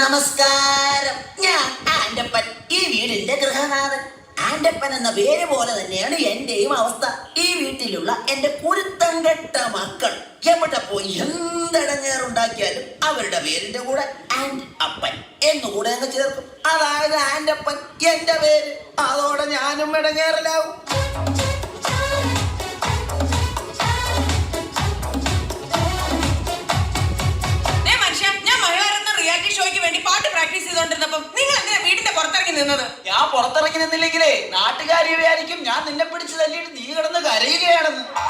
നമസ്കാരം. ഞാൻ ആൻഡപ്പൻ, ഈ വീടിന്റെ ഗൃഹനാഥൻ. ആൻഡപ്പൻ എന്ന പേര് പോലെ തന്നെയാണ് എന്റെയും അവസ്ഥ. ഈ വീട്ടിലുള്ള എന്റെ കുരുത്തം കെട്ട മക്കൾ എവിടെ പോയി എന്തടങ്ങേറുണ്ടാക്കിയാലും അവരുടെ പേരിന്റെ കൂടെ ആൻഡ് അപ്പൻ എന്നുകൂടെ അങ്ങ് ചേർക്കും. അതായത് ആൻഡപ്പൻ എന്റെ പേര്. അതോടെ ഞാനും ഇടങ്ങേറിലാവും. ഷോയ്ക്ക് വേണ്ടി പാട്ട് പ്രാക്ടീസ് ചെയ്തോണ്ടിരുന്നപ്പം നിങ്ങൾ എന്തിനാ വീടിന്റെ പുറത്തിറങ്ങി നിന്നത്? ഞാൻ പുറത്തിറങ്ങി നിന്നില്ലെങ്കിലേ നാട്ടുകാരി വിചാരിക്കും ഞാൻ നിന്നെ പിടിച്ച് തല്ലിയിട്ട് നീ കിടന്ന് കരയുകയാണെന്ന്. ഓ,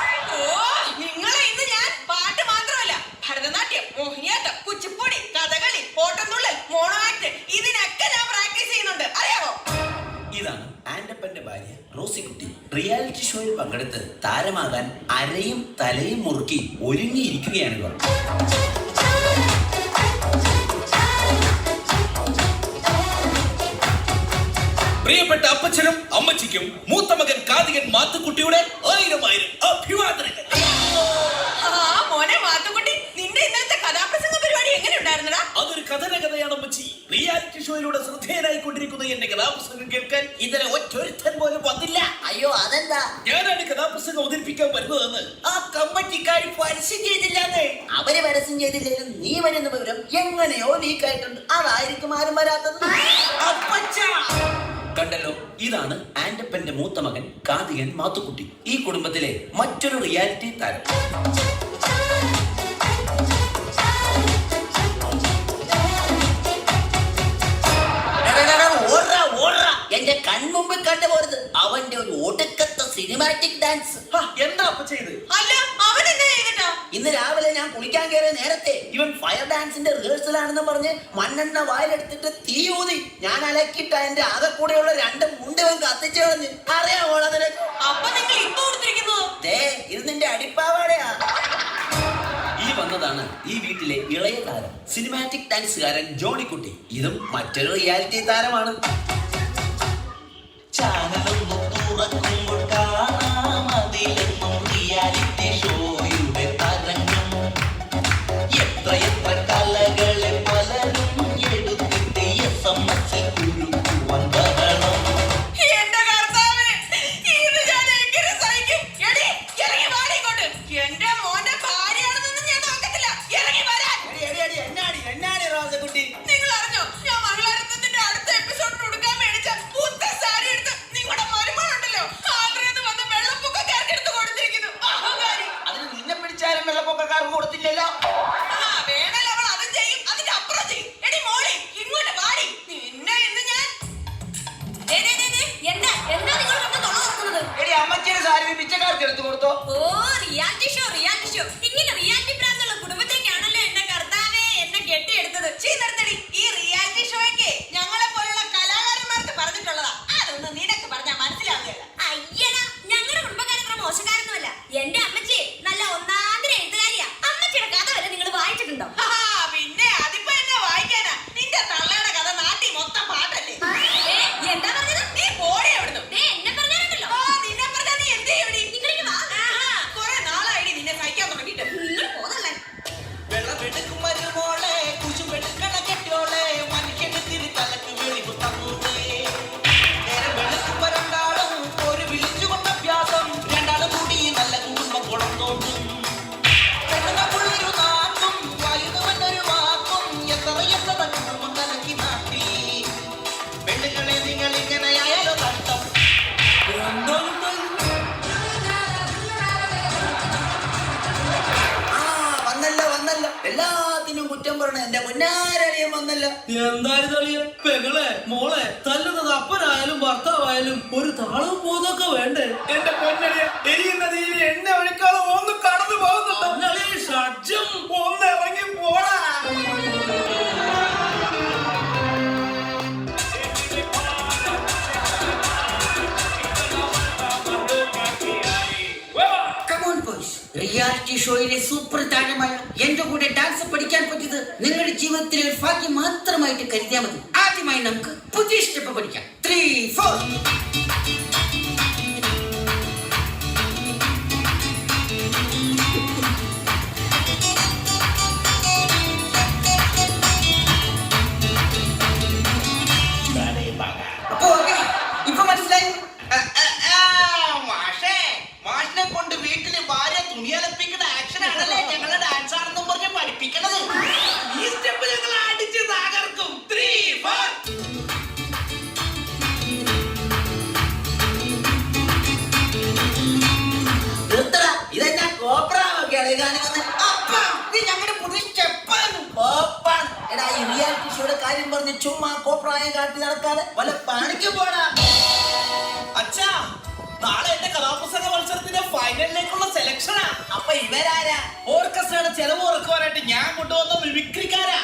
നിങ്ങളെ ഇന്ന് ഞാൻ പാട്ട് മാത്രമല്ല, ഭരതനാട്യം, മോഹിനിയാട്ടം, കുച്ചിപ്പുടി, കഥകളി, ഓട്ടംതുള്ളൽ, മോണോ ആക്ട്, ഇതിനൊക്കെ ഞാൻ പ്രാക്ടീസ് ചെയ്യുന്നുണ്ട്, അറിയാമോ? ഇതാണ് ആൻഡപ്പന്റെ ഭാര്യ റോസിക്കുട്ടി. റിയാലിറ്റി ഷോയിൽ പങ്കെടുത്ത് താരമാകാൻ അരയും തലയും മുറുക്കി ഒരുങ്ങിയിരിക്കുകയാണ് ഇവർ. പ്രിയപ്പെട്ട അപ്പച്ചനും അമ്മച്ചിക്കും മൂത്ത മകൻ കാതികൻ മാത്തുക്കുട്ടിയുടെ 1000 അഭിവാദനങ്ങൾ. മോനെ മാത്തുക്കുട്ടി, നിന്റെ ഇന്നലത്തെ കഥാപ്രസംഗ പരിപാടി എങ്ങനെ ഉണ്ടായിരുന്നടാ? അതൊരു കഥയാണ് അമ്മച്ചി. റിയാലിറ്റി ഷോയിലൂടെ ശ്രദ്ധേയനായിക്കൊണ്ടിരിക്കുന്ന എന്റെ കഥാപ്രസംഗം കേൾക്കാൻ ഇന്നലെ ഒറ്റൊരുത്തൻ പോലും വന്നില്ല. അയ്യോ, അതെന്താ? ഞാനാണ് കഥാപ്രസംഗം അവതരിപ്പിക്കാൻ വരുന്നതെന്ന് ആ കമ്മിറ്റിക്കാർ പരസ്യം ചെയ്തില്ലാന്നേ. അവര് പരസ്യം ചെയ്തില്ലെങ്കിലും നീ വരുന്ന വിവരം എങ്ങനെയോ ലീക്കായിട്ടുണ്ട്. അതായിരിക്കും ആരും വരാത്തത്. കണ്ടല്ലോ, ഇതാണ് ആൻഡപ്പന്റെ മൂത്ത മകൻ കാതികൻ മാത്തുക്കുട്ടി. ഈ കുടുംബത്തിലെ മറ്റൊരു റിയാലിറ്റി താരം. എന്റെ കൺമുമ്പ് കണ്ടുപോരുത് അവന്റെ ഒരു ഒടുക്കത്തെ സിനിമാറ്റിക് ഡാൻസ്. എന്താ അപ്പ ചെയ്ത്? അല്ല, അവൻ എന്നെ ചെയ്തിട്ടാ? ഇന്ന് രാവിലെ ഞാൻ കുളിക്കാൻ കയറിയ നേരത്തെ ഇവൻ ഫയർ ഡാൻസിന്റെ റിഹേഴ്സൽ ആണെന്ന് പറഞ്ഞ് മണ്ണെണ്ണ വായിലെടുത്തിട്ട് തീ ഊതി. ഞാൻ അലക്കിട്ട എന്റെ ആകെ കൂടെയുള്ള 2 മുണ്ടവൻ കത്തിച്ചു കളഞ്ഞ്. അറിയാമോ നിനക്ക്? അപ്പൊ നിങ്ങൾ ഇപ്പൊ കൊടുത്തിരിക്കുന്നു? ഇത് നിന്റെ അടിപ്പാവാടയാ. ഈ വന്നതാണ് ഈ വീട്ടിലെ ഇളയ താരം, സിനിമാറ്റിക് ഡാൻസുകാരൻ ജോണിക്കുട്ടി. ഇതും മറ്റൊരു റിയാലിറ്റി താരമാണ്. ചാനലൊന്നും തുറക്കുമ്പോൾ കാണാം അതിലെന്നും റിയാലിറ്റി ഷോയുടെ തരംഗം. എത്ര കലകളെ പലരും എടുത്തിട്ട് SMS കുരുക്കുവാൻ ബഹളം. എന്റെ കർത്താവേ, ഇത് ഞാൻ എങ്ങനെ സഹിക്കും? എടി, ഇറങ്ങി വാടി ഇങ്ങോട്ട്. എന്റെ മോന്റെ ഭാര്യയാണെന്നൊന്നും ഞാൻ നോക്കത്തില്ല. ഇറങ്ങി വരാൻ. എന്നാടി റോസക്കുട്ടി? നിങ്ങൾ അറിഞ്ഞോ, ഞാൻ മംഗളാരത്നത്തിന്റെ അടുത്ത എപ്പിസോഡിന് കൊടുക്കാൻ മേടിച്ച പുത്ത സാരി എടുത്ത് നിങ്ങളുടെ മരുമോളുണ്ടല്ലോ ആഗ്രഹം വന്ന വെള്ളപ്പൊക്കക്കാർക്ക് എടുത്ത് കൊടുത്തിരിക്കുന്നു. അഹങ്കാരി. അതിന് നിന്നെ പിടിച്ചാലും വെള്ളപ്പൊക്കക്കാർക്ക് കൊടുത്തില്ലല്ലോ. വേണേൽ അവൾ അതും ചെയ്യും, അതിന്റെ അപ്പുറം ചെയ്യും. എടി മോളി, ഇങ്ങോട്ട് വാടി. നിന്നെ ഇന്ന് ഞാൻ എന്താ നിങ്ങൾ തുറക്കുന്നത്? എടി, അമ്മച്ചിയുടെ സാരി പിച്ചക്കാർക്ക് എടുത്തു കൊടുത്തോ? ഓ, റിയാലിറ്റി ഷോ. ഇങ്ങനെ റിയാലിറ്റി പ്രാന്തുള്ള കുടുംബത്തേക്കാണല്ലോ എന്റെ കർത്താവേ എന്നെ കെട്ടിയെടുത്തത്. നിർത്തടി. ഈ റിയാലിറ്റി ഷോയ്ക്ക് ഞങ്ങളെ പോലുള്ള കലാകാരന്മാർക്ക് പറഞ്ഞിട്ടുള്ളതാ. അതൊന്നും നിനക്ക് പറഞ്ഞാൽ മനസ്സിലാവുകയല്ല. അയ്യടാ, ഞങ്ങളുടെ കുടുംബക്കാരത്ര മോശക്കാരൊന്നുമല്ല. എന്റെ അമ്മച്ചി നല്ല ഒന്നാന്തര എഴുത്തുകാരിയാ. അമ്മച്ചിയുടെ കഥ വരെ നിങ്ങൾ വായിച്ചിട്ടുണ്ടോ? പിന്നെ അതിപ്പോ എന്നെ വായിക്കാനാ? നിന്റെ തള്ളയുടെ കഥ നാട്ടി മൊത്തം പാട്ടല്ലേ? എന്താ പറഞ്ഞത്? നീ പോടി അവിടുന്ന്. എന്നെ പറഞ്ഞാലുണ്ടല്ലോ. നിന്നെ പറഞ്ഞാ നീ എന്ത് ചെയ്യും? നിങ്ങളിങ്ങ് വാ. കുറെ നാളായി നിന്നെ സഹിക്കാൻ തുടങ്ങിയിട്ട്. നിങ്ങൾ പോന്നല്ലേ. വെള്ളമെടുക്കും മരുമോളെ, കുശുമെടുക്കണ കെട്ടിയോളെ, മനുഷ്യന് തലക്ക് വെളിവ് തന്നൂടെ. നേരം വെളുക്കുമ്പോ രണ്ടാളും ഒരു വിളിച്ചുകൊണ്ട അഭ്യാസം. രണ്ടാളും കൂടി നല്ല കുടുംബം കൊളന്നോണ്ട്. പെണ്ണുങ്ങൾക്കുള്ളൊരു നാക്കും വലുതുവന്നൊരു വാക്കും. എത്ര കുടുംബം കലക്കി നാട്ടി. പെണ്ണുങ്ങളെ നിങ്ങൾ ഇങ്ങനെയായാലോ തട്ടം. വന്നല്ലോ. എല്ലാത്തിനും കുറ്റം പറഞ്ഞ എന്റെ മുന്നാരടിയും വന്നല്ലോ. എന്തായാലും പെങ്ങളെ മോളെ തല്ലുന്നത് അപ്പനായാലും ഭർത്താവായാലും ഒരു താളവും പോതൊക്കെ വേണ്ടേ? എന്റെ പൊന്നടിയ എരിയുന്ന തീയിൽ എണ്ണ ഒഴിക്കാതെ ഒന്ന് കടന്നു പോകുന്നുണ്ടോ? ഷഡ്ജം ഒന്ന് ഇറങ്ങി പോടാ. റിയാലിറ്റി ഷോയിലെ സൂപ്പർ താരമായ എന്റെ കൂടെ ഡാൻസ് പഠിക്കാൻ പറ്റിയത് നിങ്ങളുടെ ജീവിതത്തിലെ ഒരു ഭാഗ്യം മാത്രമായിട്ട് കരുതിയാൽ മതി. ആദ്യമായി നമുക്ക് പുതിയ സ്റ്റെപ്പ് പഠിക്കാം. 3, 4. ആക്ഷൻ ആണല്ലേ ഞങ്ങളെ ഡാൻസ് ആണെന്നും പറഞ്ഞ് പഠിപ്പിക്കണത്. ഈ സ്റ്റെപ്പ് ഞങ്ങൾ അടിച്ച് തകർക്കും. 3, 4. നിർത്തടാ, ഇതെന്നാ കോപ്രാവൊക്കെയാണ് ഈ കാണിക്കുന്നത്. അപ്പാ, ഇത് ഞങ്ങളുടെ പുതിയ സ്റ്റെപ്പാണ്. കോപ്പാണ്. എടാ, ഈ റിയാലിറ്റി ഷോയുടെ കാര്യം പറഞ്ഞ് ചുമ്മാ കോപ്രായം കാട്ടി നടക്കാതെ വല്ല പണിക്ക് പോടാ. അച്ഛാ, നാളെ എന്റെ കഥാപ്രസംഗ മത്സരത്തിന്റെ ഫൈനലിലേക്കുള്ള സെലക്ഷനാ. അപ്പൊ ഇവരാരാ? ഓർക്കസ്ട്രയുടെ ചെലവ് കുറക്കുവാനായിട്ട് ഞാൻ കൊണ്ടുവന്ന മിമിക്രിക്കാരാ.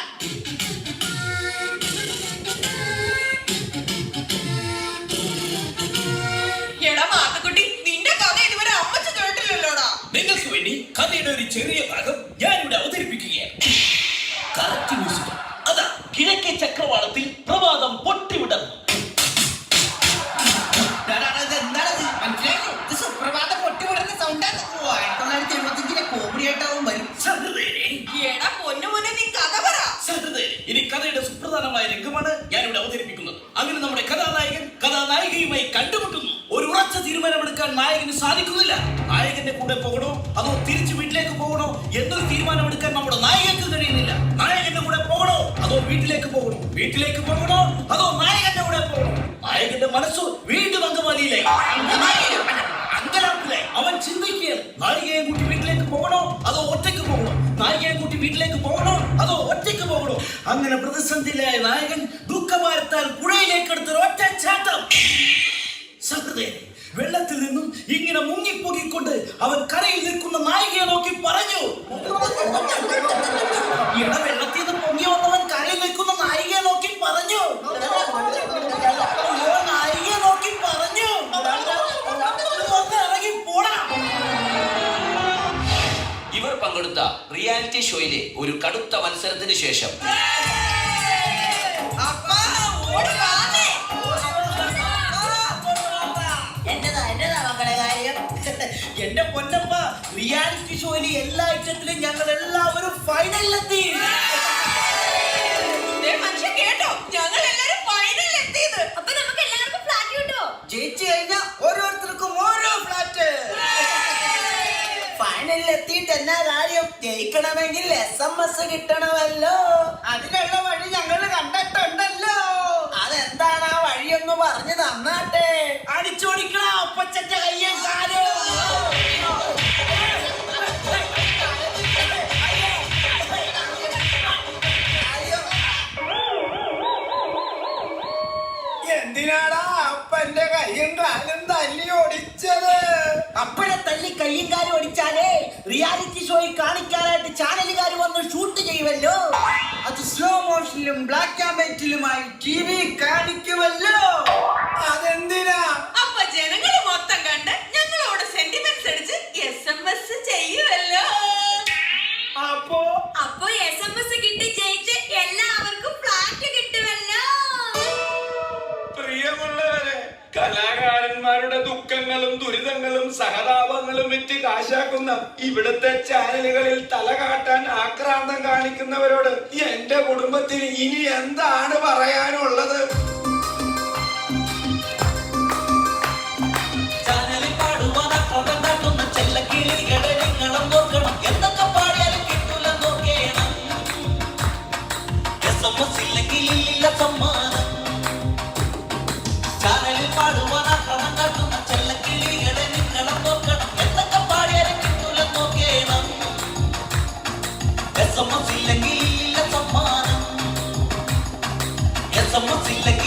എടാ മാത്തുക്കുട്ടി, നിന്റെ കഥ ഇതുവരെ അമ്മച്ചി കേട്ടില്ലല്ലോടാ. നിങ്ങൾക്ക് വേണ്ടി കഥയുടെ ഒരു ചെറിയ ഭാഗം ഞാനിവിടെ അവതരിപ്പിക്കുകയാണ്. Correct music. അതാ കിഴക്കേ ചക്രവാളത്തിൽ പ്രഭാതം പൊട്ടിവിടർന്നു. എടാ പൊന്നു മോനെ, നീ കഥ പറ. സഹൃദയരെ, ഇനി കഥയുടെ സുപ്രധാനമായ രംഗമാണ് ഞാനിവിടെ അവതരിപ്പിക്കുന്നത്. അങ്ങനെ നമ്മുടെ കഥാനായകൻ കഥാനായികയുമായി കണ്ടുമുട്ടുന്നു. ഒരു ഉറച്ച തീരുമാനമെടുക്കാൻ നായകന് സാധിക്കുന്നില്ല. നായകന്റെ കൂടെ പോകണോ അതോ തിരിച്ചു വീട്ടിലേക്ക് പോകണോ എന്നൊരു തീരുമാനമെടുക്കാൻ നമ്മുടെ നായകന് കഴിയുന്നില്ല. നായകന്റെ കൂടെ പോകണോ അതോ വീട്ടിലേക്ക് പോകണോ? വീട്ടിലേക്ക് പോകണോ അതോ നായകന്റെ കൂടെ പോകണോ? നായകന്റെ മനസ്സ് വീണ്ടും അങ്കമാലിയിലായി. അങ്കലാപ്പിലായി. അവൻ ചിന്തിക്കുകയാണ്, നായികയെ കൂട്ടി വീട്ടിലേക്ക് പോകണോ അതോ ഒറ്റയ്ക്ക് പോകണോ? നായികയെ കൂട്ടി വീട്ടിലേക്ക് പോകണോ അതോ ഒറ്റയ്ക്ക് പോകണോ? അങ്ങനെ പ്രതിസന്ധിയിലായ നായകൻ ദുഃഖഭാരത്താൽ പുഴയിലേക്ക് എടുത്തൊരു ഒറ്റ ചാട്ടം. സഹൃദയരെ, വെള്ളത്തിൽ നിന്നും ഇങ്ങനെ മുങ്ങിപ്പൊങ്ങിക്കൊണ്ട് അവൻ കരയിൽ നിൽക്കുന്ന നായികയെ നോക്കി പറഞ്ഞു. ഇട വെള്ളത്തിൽ നിന്ന് പൊങ്ങി വന്നവൻ കരയിൽ നിൽക്കുന്ന നായികയെ നോക്കി പറഞ്ഞു. നായികയെ നോക്കി പറഞ്ഞു, ഒന്ന് ഇറങ്ങി പോടാ. ഇവർ പങ്കെടുത്ത റിയാലിറ്റി ഷോയിലെ ഒരു കടുത്ത മത്സരത്തിന് ശേഷം അപ്പാ, ഓടി വാന്നേ. എന്നതാ മക്കളുടെ കാര്യം? എന്റെ പൊന്നപ്പ, റിയാലിറ്റി ഷോയിലെ എല്ലാ ഐറ്റത്തിലും ഞങ്ങൾ എല്ലാവരും ഫൈനലിലെത്തി. ദേ മനുഷ്യൻ കേട്ടോ, ഞങ്ങൾ എല്ലാരും ഫൈനലിൽ എത്തിയത്. അപ്പൊ നമുക്ക് എല്ലാവർക്കും ഫ്ലാറ്റ് കിട്ടുമോ? ജയിച്ചു കഴിഞ്ഞാൽ ഓരോരുത്തർക്കും ഓരോ ഫ്ലാറ്റ്. ഫൈനലിൽ എത്തിയിട്ട് എന്നാ കാര്യം? ജയിക്കണമെങ്കിൽ SMS കിട്ടണമല്ലോ. അതിനുള്ള വഴി ഞങ്ങൾ കണ്ടിട്ടുണ്ടല്ലോ. അതെന്താണ് ആ വഴിയൊന്ന് പറഞ്ഞു തന്നാട്ടെ. അടിച്ചോടിക്കണ അപ്പച്ചന്റെ കയ്യും കാലും. എന്തിനാടാ അപ്പന്റെ കയ്യും കാലും തല്ലി ഓടിച്ചത്? അപ്പനെ തല്ലി കയ്യും കാലും ഓടിച്ചാലേ റിയാലിറ്റി ഷോയിൽ കാണിക്കാനായിട്ട് ചാനലുകാർ വന്ന് ഷൂട്ട് ചെയ്യുമല്ലോ. അത് സ്ലോ മോഷനിലും ബ്ലാക്ക് ആൻഡ് വൈറ്റിലുമായി TV കാണിക്കുമല്ലോ. അതെന്തിനാ? അപ്പൊ ജനങ്ങള് മൊത്തം കണ്ട് ഞങ്ങളോട് സെന്റിമെന്റ്സ് അടിച്ച് SMS ചെയ്യുമല്ലോ. അപ്പോ SMS കിട്ടി ജയിച്ച് എല്ലാവർക്കും ഫ്ലാറ്റ് കിട്ടുമല്ലോ. പ്രിയമുള്ളവരെ, കലാകാരന്മാരുടെ ദുഃഖങ്ങളും ദുരിതങ്ങളും സഹതാപങ്ങളും വിറ്റ് കാശാക്കുന്ന ഇവിടുത്തെ ചാനലുകളിൽ തല കാട്ടാൻ ആക്രാന്തം കാണിക്കുന്നവരോട് എന്റെ കുടുംബത്തിന് ഇനി എന്താണ് പറയാനുള്ളത്? ചാനലിൽ പാടുവാൻ അക്രമം കാട്ടുന്ന ചെല്ലക്കിളികളെ നിങ്ങളും നോക്കണം. എന്തൊക്കെ പാടിയാലും കിട്ടൂല നോക്കണം. SMS ഇല്ലെങ്കിൽ ഇല്ല സമ്മാനം. ചാനലിൽ പാടുവാൻ അക്രമം കാട്ടുന്ന ചെല്ലക്കിളികളെ നിങ്ങളും നോക്കണം. എന്തൊക്കെ പാടിയാലും കിട്ടൂല നോക്കണം. SMS ഇല്ലെങ്കിൽ ഇല്ല സമ്മാനം. SMS ഇല്ലെങ്കിൽ